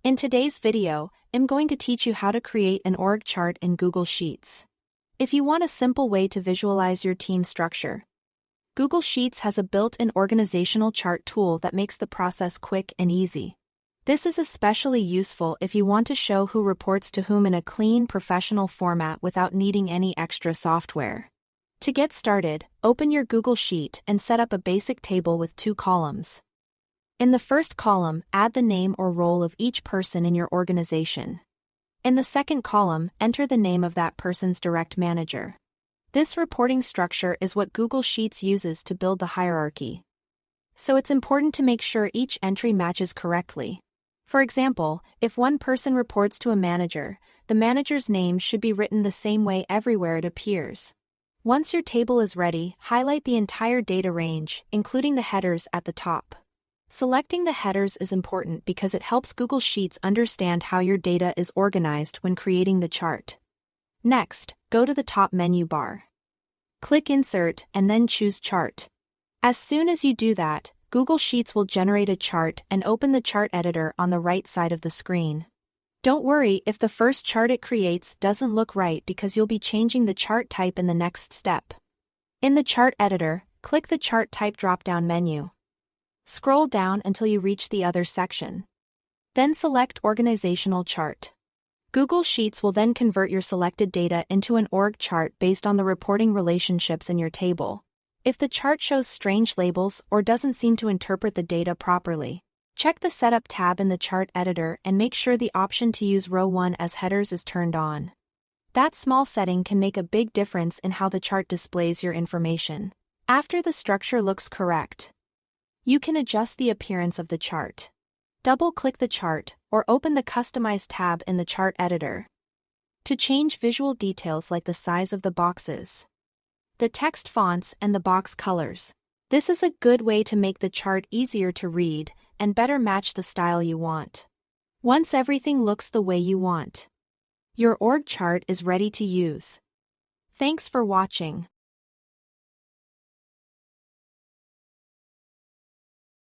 In today's video, I'm going to teach you how to create an org chart in Google Sheets. If you want a simple way to visualize your team structure, Google Sheets has a built-in organizational chart tool that makes the process quick and easy. This is especially useful if you want to show who reports to whom in a clean, professional format without needing any extra software. To get started, open your Google Sheet and set up a basic table with 2 columns. In the first column, add the name or role of each person in your organization. In the second column, enter the name of that person's direct manager. This reporting structure is what Google Sheets uses to build the hierarchy. So it's important to make sure each entry matches correctly. For example, if one person reports to a manager, the manager's name should be written the same way everywhere it appears. Once your table is ready, highlight the entire data range, including the headers at the top. Selecting the headers is important because it helps Google Sheets understand how your data is organized when creating the chart. Next, go to the top menu bar. Click Insert and then choose Chart. As soon as you do that, Google Sheets will generate a chart and open the chart editor on the right side of the screen. Don't worry if the first chart it creates doesn't look right because you'll be changing the chart type in the next step. In the chart editor, click the Chart Type drop-down menu. Scroll down until you reach the Other section. Then select Organizational Chart. Google Sheets will then convert your selected data into an org chart based on the reporting relationships in your table. If the chart shows strange labels or doesn't seem to interpret the data properly, check the Setup tab in the chart editor and make sure the option to use row 1 as headers is turned on. That small setting can make a big difference in how the chart displays your information. After the structure looks correct, you can adjust the appearance of the chart. Double-click the chart or open the Customize tab in the chart editor to change visual details like the size of the boxes, the text fonts, and the box colors. This is a good way to make the chart easier to read and better match the style you want. Once everything looks the way you want, your org chart is ready to use. Thanks for watching.